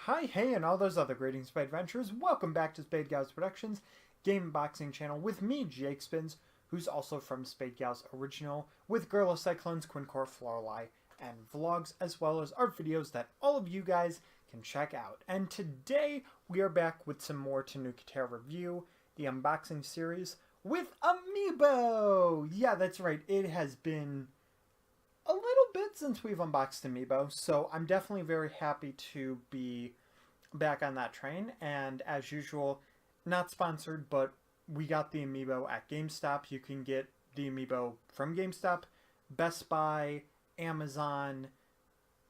Hi, hey, and all those other greetings, Spade Adventures. Welcome back to Spade Gals Productions game unboxing channel with me, Jake Spins, who's also from Spade Gals Original, with Girl Cyclones, Quincore Florali, and vlogs, as well as art videos that all of you guys can check out. And today, we are back with some more Tanooki review, the unboxing series, with Amiibo! Yeah, that's right, it has been a little bit since we've unboxed Amiibo, so I'm definitely very happy to be back on that train. And as usual, not sponsored, but we got the Amiibo at GameStop. You can get the Amiibo from GameStop, Best Buy, Amazon.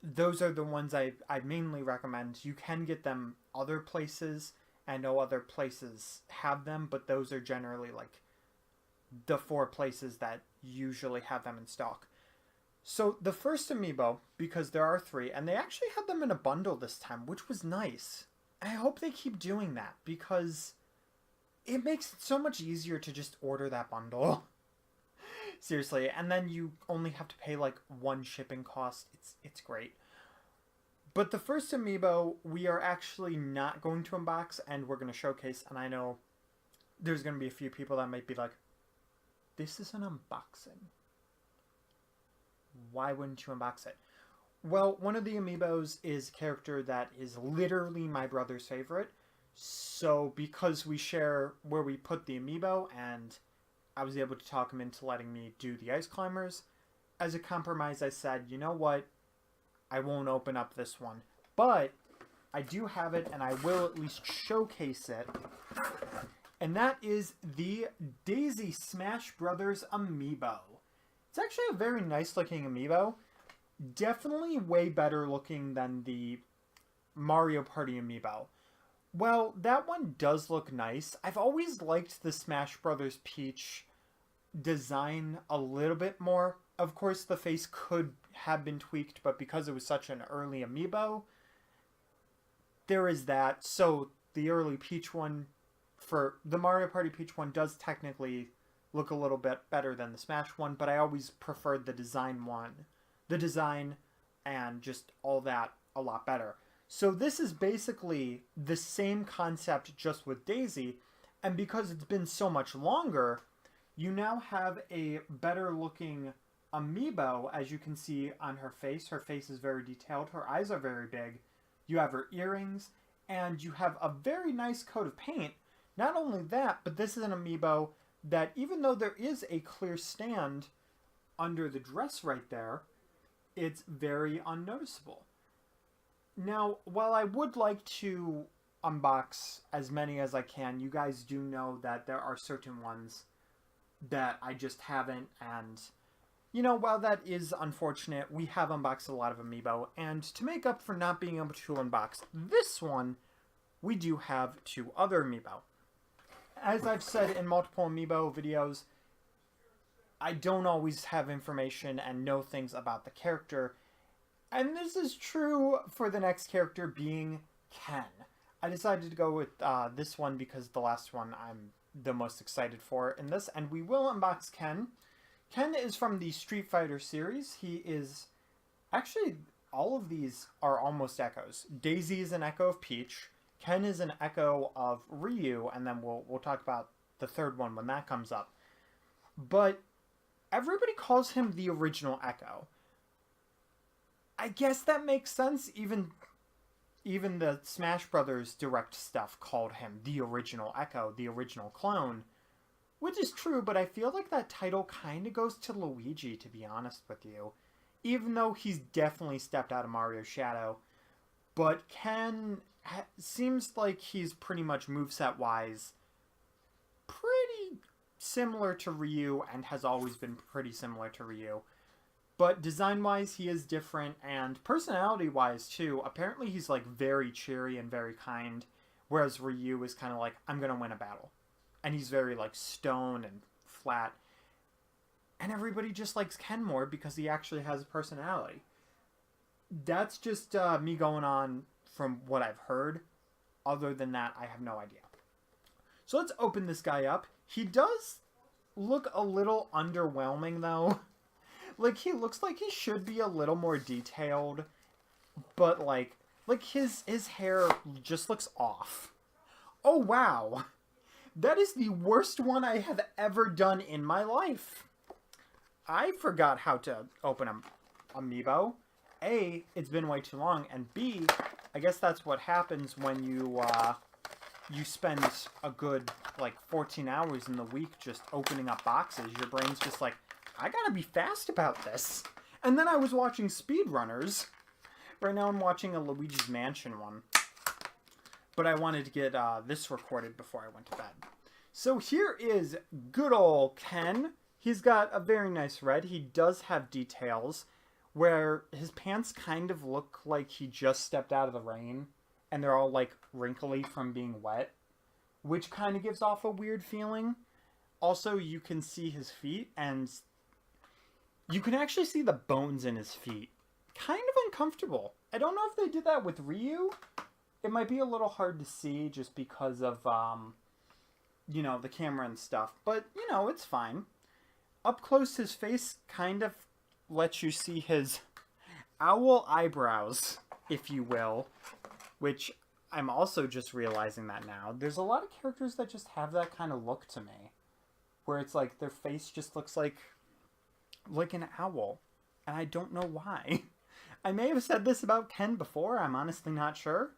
Those are the ones I mainly recommend. You can get them other places. I know other places have them, but those are generally like the 4 places that usually have them in stock. So the first Amiibo, because there are 3, and they actually had them in a bundle this time, which was nice. I hope they keep doing that, because it makes it so much easier to just order that bundle. Seriously, and then you only have to pay like 1 shipping cost. It's great. But the first Amiibo, we are actually not going to unbox, and we're going to showcase, and I know there's going to be a few people that might be like, this is an unboxing. Why wouldn't you unbox it? Well, one of the Amiibos is a character that is literally my brother's favorite. So because we share where we put the Amiibo, and I was able to talk him into letting me do the Ice Climbers, as a compromise I said, you know what? I won't open up this one. But I do have it, and I will at least showcase it. And that is the Daisy Smash Brothers Amiibo. It's actually a very nice looking Amiibo. Definitely way better looking than the Mario Party Amiibo. Well, that one does look nice. I've always liked the Smash Brothers Peach design a little bit more. Of course, the face could have been tweaked, but because it was such an early Amiibo, there is that. So the early Peach one, for the Mario Party Peach one, does technically look a little bit better than the Smash one, but I always preferred the design one. The design and just all that a lot better. So this is basically the same concept just with Daisy, and because it's been so much longer, you now have a better looking Amiibo, as you can see on her face. Her face is very detailed, her eyes are very big, you have her earrings, and you have a very nice coat of paint. Not only that, but this is an Amiibo that even though there is a clear stand under the dress right there, it's very unnoticeable. Now, while I would like to unbox as many as I can, you guys do know that there are certain ones that I just haven't, and you know, while that is unfortunate, we have unboxed a lot of Amiibo, and to make up for not being able to unbox this one, we do have 2 other Amiibo. As I've said in multiple Amiibo videos, I don't always have information and know things about the character. And this is true for the next character being Ken. I decided to go with this one because the last one I'm the most excited for in this. And we will unbox Ken. Ken is from the Street Fighter series. He is... Actually, all of these are almost echoes. Daisy is an echo of Peach. Ken is an echo of Ryu, and then we'll talk about the third one when that comes up. But everybody calls him the original Echo. I guess that makes sense. Even the Smash Brothers Direct stuff called him the original Echo, the original clone. Which is true, but I feel like that title kind of goes to Luigi, to be honest with you. Even though he's definitely stepped out of Mario's shadow. But Ken seems like he's pretty much moveset-wise pretty similar to Ryu, and has always been pretty similar to Ryu. But design-wise, he is different, and personality-wise, too. Apparently, he's, like, very cheery and very kind, whereas Ryu is kind of like, I'm gonna win a battle. And he's very, like, stone and flat. And everybody just likes Ken more because he actually has a personality. That's just me going on from what I've heard. Other than that, I have no idea. So let's open this guy up. He does look a little underwhelming, though. Like, he looks like he should be a little more detailed. But, like, Like, his hair just looks off. Oh, wow. That is the worst one I have ever done in my life. I forgot how to open an Amiibo. A, it's been way too long, and B, I guess that's what happens when you spend a good, like, 14 hours in the week just opening up boxes. Your brain's just like, I gotta be fast about this. And then I was watching speedrunners. Right now I'm watching a Luigi's Mansion one. But I wanted to get this recorded before I went to bed. So here is good old Ken. He's got a very nice red. He does have details where his pants kind of look like he just stepped out of the rain. And they're all like wrinkly from being wet. Which kind of gives off a weird feeling. Also, you can see his feet and you can actually see the bones in his feet. Kind of uncomfortable. I don't know if they did that with Ryu. It might be a little hard to see just because of, you know, the camera and stuff. But, you know, it's fine. Up close, his face kind of lets you see his owl eyebrows, if you will. Which, I'm also just realizing that now. There's a lot of characters that just have that kind of look to me. Where it's like, their face just looks like an owl. And I don't know why. I may have said this about Ken before. I'm honestly not sure.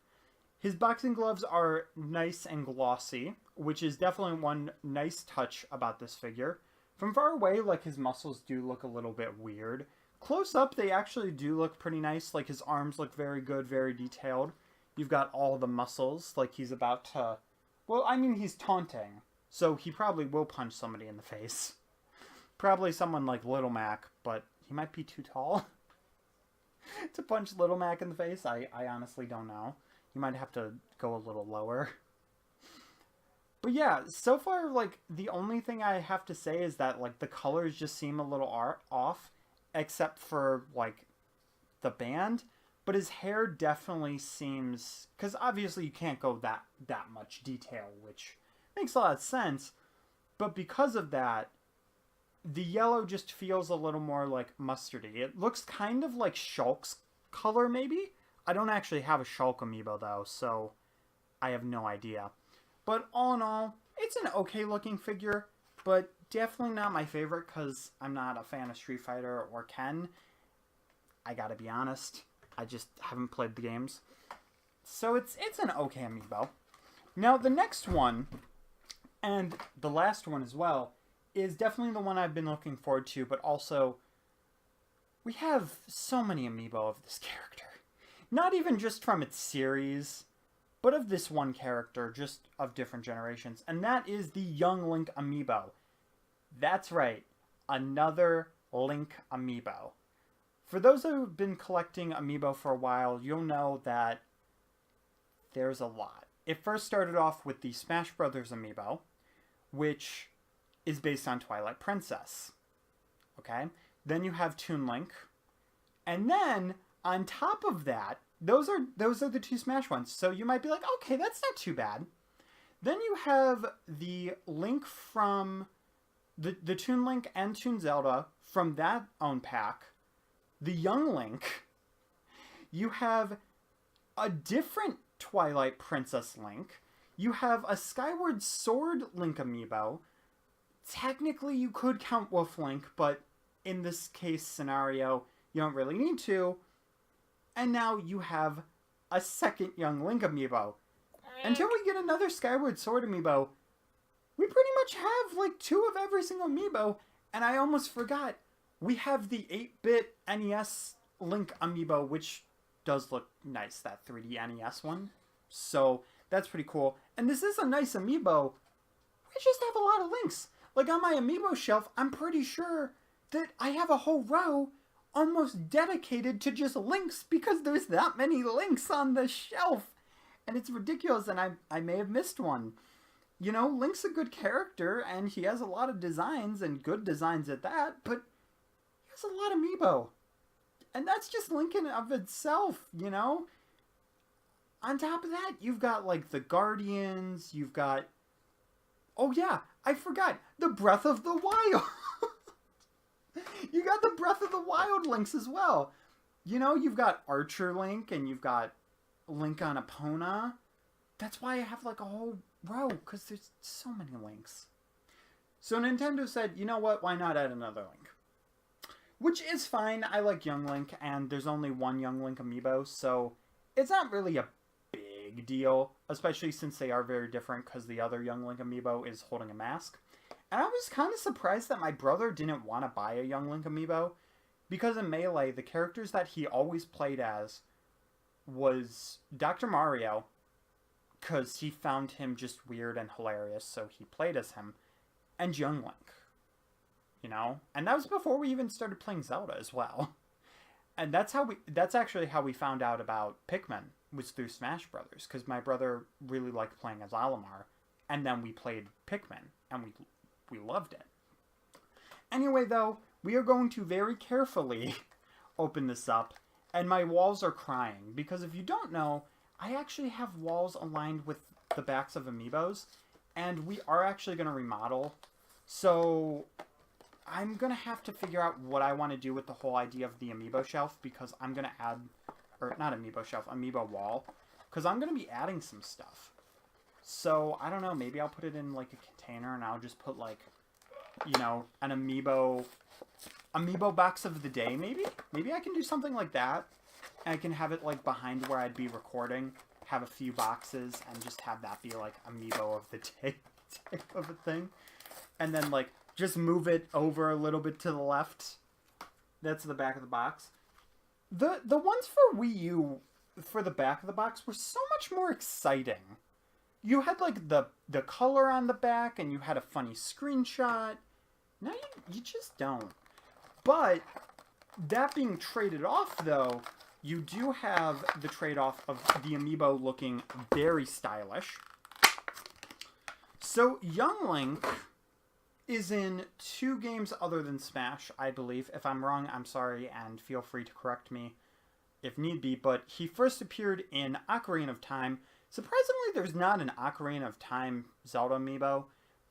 His boxing gloves are nice and glossy, which is definitely one nice touch about this figure. From far away, like, his muscles do look a little bit weird. Close up, they actually do look pretty nice. Like, his arms look very good, very detailed. You've got all the muscles, like he's about to... Well, I mean, he's taunting, so he probably will punch somebody in the face. Probably someone like Little Mac, but he might be too tall to punch Little Mac in the face. I honestly don't know. You might have to go a little lower. But yeah, so far, like, the only thing I have to say is that, like, the colors just seem a little off, except for, like, the band. But his hair definitely seems... Because obviously you can't go that much detail, which makes a lot of sense. But because of that, the yellow just feels a little more, like, mustardy. It looks kind of like Shulk's color, maybe? I don't actually have a Shulk amiibo, though, so I have no idea. But all in all, it's an okay-looking figure, but definitely not my favorite because I'm not a fan of Street Fighter or Ken. I gotta be honest. I just haven't played the games. So it's an okay amiibo. Now, the next one, and the last one as well, is definitely the one I've been looking forward to, but also, we have so many amiibo of this character. Not even just from its series, but of this one character, just of different generations. And that is the Young Link amiibo. That's right, another Link amiibo. For those who have been collecting amiibo for a while, you'll know that there's a lot. It first started off with the Smash Brothers amiibo, which is based on Twilight Princess. Okay? Then you have Toon Link. And then, on top of that, those are the two Smash ones. So you might be like, okay, that's not too bad. Then you have the Link from the Toon Link and Toon Zelda from that own pack. The Young Link. You have a different Twilight Princess Link. You have a Skyward Sword Link amiibo. Technically, you could count Wolf Link, but in this case scenario, you don't really need to. And now you have a second Young Link amiibo. Until we get another Skyward Sword amiibo, we pretty much have like 2 of every single amiibo. And I almost forgot, we have the 8-bit NES Link amiibo, which does look nice, that 3D NES one. So that's pretty cool. And this is a nice amiibo. We just have a lot of Links. Like on my amiibo shelf, I'm pretty sure that I have a whole row almost dedicated to just Links because there's that many Links on the shelf. And it's ridiculous, and I may have missed one. You know, Link's a good character, and he has a lot of designs, and good designs at that, but he has a lot of amiibo. And that's just Link in of itself, you know? On top of that, you've got, like, the Guardians, you've got... Oh yeah, I forgot, the Breath of the Wild! You got the Breath of the Wild Links as well. You know, you've got Archer Link, and you've got Link on Epona. That's why I have like a whole row, because there's so many Links. So Nintendo said, you know what, why not add another Link? Which is fine. I like Young Link, and there's only one Young Link amiibo, so it's not really a big deal, especially since they are very different, because the other Young Link amiibo is holding a mask. And I was kind of surprised that my brother didn't want to buy a Young Link amiibo, because in Melee, the characters that he always played as was Dr. Mario, because he found him just weird and hilarious, so he played as him, and Young Link. You know? And that was before we even started playing Zelda as well. And that's actually how we found out about Pikmin, was through Smash Brothers, because my brother really liked playing as Olimar, and then we played Pikmin, and we loved it. Anyway, though, we are going to very carefully open this up, and my walls are crying, because if you don't know, I actually have walls aligned with the backs of amiibos, and we are actually going to remodel, so I'm going to have to figure out what I want to do with the whole idea of the amiibo shelf, because I'm going to add, or not amiibo shelf, amiibo wall, because I'm going to be adding some stuff. So, I don't know, maybe I'll put it in like a container, and I'll just put like, you know, an amiibo box of the day, maybe? Maybe I can do something like that, and I can have it like behind where I'd be recording, have a few boxes, and just have that be like amiibo of the day type of a thing. And then like, just move it over a little bit to the left. That's the back of the box. The ones for Wii U, for the back of the box, were so much more exciting. You had like the color on the back, and you had a funny screenshot. Now you just don't. But that being traded off, though, you do have the trade-off of the amiibo looking very stylish. So Young Link is in 2 games other than Smash, I believe. If I'm wrong, I'm sorry, and feel free to correct me if need be. But he first appeared in Ocarina of Time. Surprisingly, there's not an Ocarina of Time Zelda amiibo.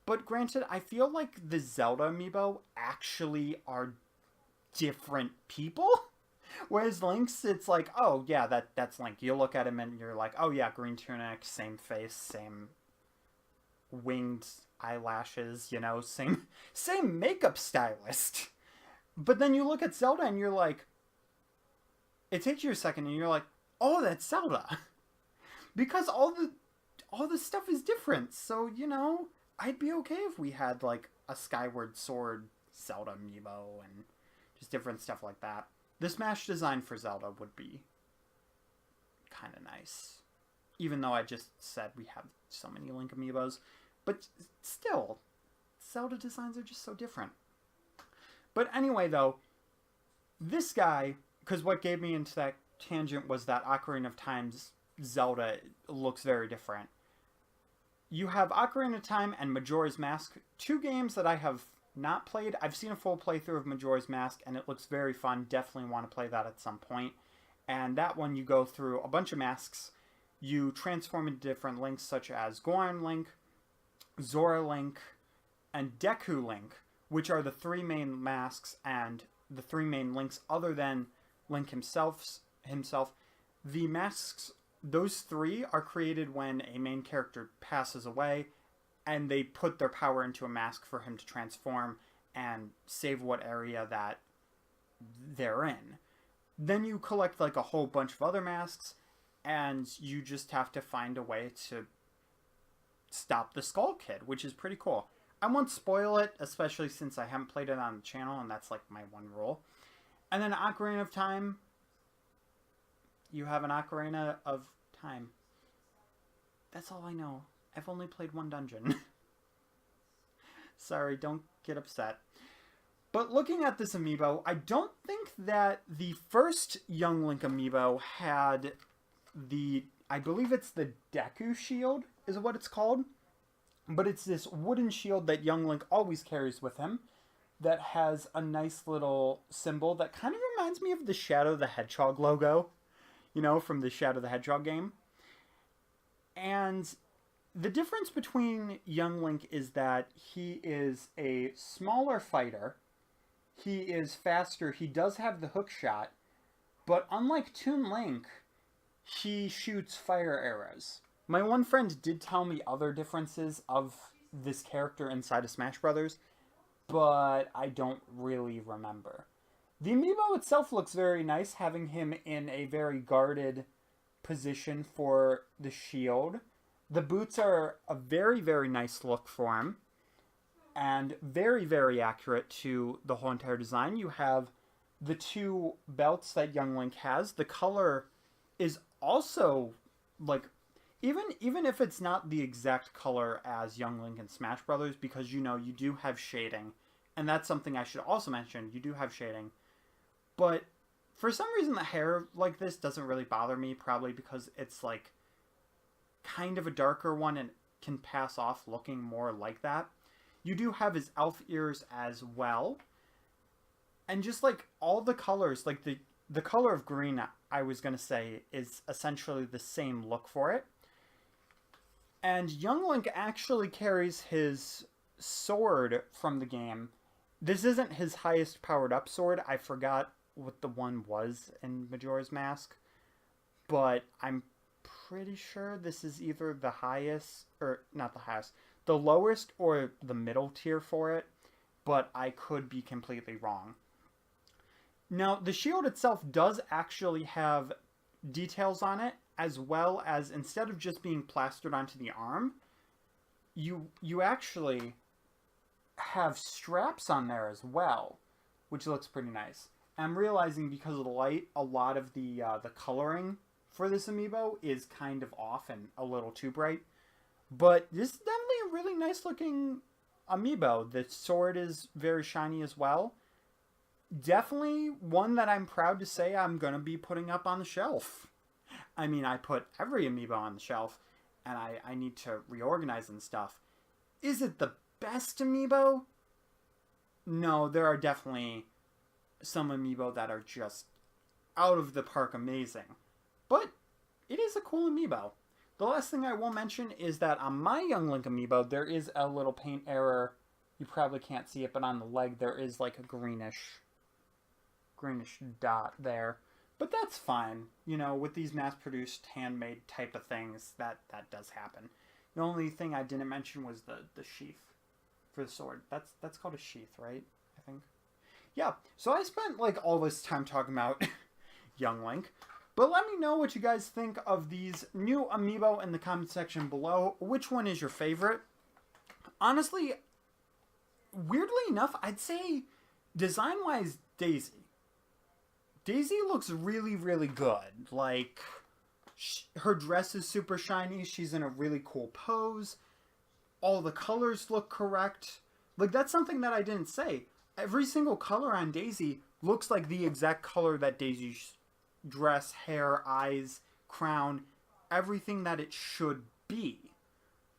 But granted, I feel like the Zelda amiibo actually are different people. Whereas Link's, it's like, oh, yeah, that's Link. You look at him and you're like, oh, yeah, green tunic, same face, same winged eyelashes, you know, same makeup stylist. But then you look at Zelda and you're like, it takes you a second and you're like, oh, that's Zelda. Because all the stuff is different. So, you know, I'd be okay if we had like a Skyward Sword Zelda amiibo and just different stuff like that. The Smash design for Zelda would be kind of nice. Even though I just said we have so many Link amiibos. But still, Zelda designs are just so different. But anyway, though, this guy, because what gave me into that tangent was that Ocarina of Time's Zelda looks very different. You have Ocarina of Time and Majora's Mask, 2 games that I have not played. I've seen a full playthrough of Majora's Mask, and it looks very fun. Definitely want to play that at some point. And that one, you go through a bunch of masks. You transform into different Links, such as Goron Link, Zora Link, and Deku Link, which are the 3 main masks and the 3 main Links other than Link himself. The masks, those 3 are created when a main character passes away, and they put their power into a mask for him to transform and save what area that they're in. Then you collect like a whole bunch of other masks, and you just have to find a way to stop the Skull Kid, which is pretty cool. I won't spoil it, especially since I haven't played it on the channel, and that's like my one rule. And then Ocarina of Time, you have an Ocarina of Time. That's all I know. I've only played 1 dungeon. Sorry, don't get upset. But looking at this amiibo, I don't think that the first Young Link amiibo had I believe it's the Deku shield, is what it's called. But it's this wooden shield that Young Link always carries with him that has a nice little symbol that kind of reminds me of the Shadow the Hedgehog logo, you know, from the Shadow the Hedgehog game. And the difference between Young Link is that he is a smaller fighter, he is faster, he does have the hook shot, but unlike Toon Link, he shoots fire arrows. My one friend did tell me other differences of this character inside of Smash Brothers, but I don't really remember. The amiibo itself looks very nice, having him in a very guarded position for the shield. The boots are a very, very nice look for him, and very, very accurate to the whole entire design. You have the two belts that Young Link has. The color is also, like, even if it's not the exact color as Young Link in Smash Brothers, because you know you do have shading, and that's something I should also mention. You do have shading, but for some reason the hair like this doesn't really bother me. Probably because it's like kind of a darker one and can pass off looking more like that. You do have his elf ears as well, and just like all the colors, like the color of green, I was gonna say, is essentially the same look for it. And Young Link actually carries his sword from the game. This isn't his highest powered up sword. I forgot what the one was in Majora's Mask, but I'm pretty sure this is either the highest, or not the highest, the lowest or the middle tier for it, but I could be completely wrong. Now, the shield itself does actually have details on it, as well as, instead of just being plastered onto the arm, you actually have straps on there as well, which looks pretty nice. I'm realizing because of the light, a lot of the coloring for this amiibo is kind of off and a little too bright. But this is definitely a really nice looking amiibo. The sword is very shiny as well. Definitely one that I'm proud to say I'm going to be putting up on the shelf. I mean, I put every amiibo on the shelf, and I need to reorganize and stuff. Is it the best amiibo? No, there are definitely some amiibo that are just out of the park amazing. But it is a cool amiibo. The last thing I will mention is that on my Young Link amiibo, there is a little paint error. You probably can't see it, but on the leg there is like a greenish dot there. But that's fine. You know, with these mass-produced, handmade type of things, that does happen. The only thing I didn't mention was the sheath for the sword. That's called a sheath, right? I think. Yeah, so I spent like all this time talking about Young Link. But let me know what you guys think of these new amiibo in the comment section below. Which one is your favorite? Honestly, weirdly enough, I'd say design-wise, Daisy. Daisy looks really, really good. Like, her dress is super shiny. She's in a really cool pose. All the colors look correct. Like, that's something that I didn't say. Every single color on Daisy looks like the exact color that Daisy's dress, hair, eyes, crown, everything that it should be.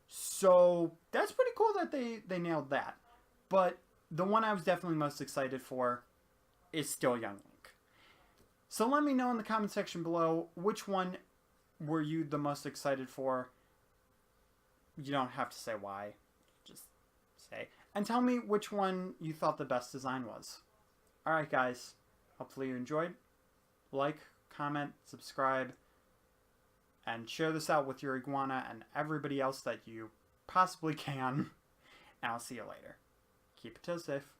So, that's pretty cool that they nailed that. But the one I was definitely most excited for is still Young Link. So let me know in the comment section below, which one were you the most excited for? You don't have to say why. Just say. And tell me which one you thought the best design was. Alright guys, hopefully you enjoyed. Like, comment, subscribe, and share this out with your iguana and everybody else that you possibly can. And I'll see you later. Keep it toe safe.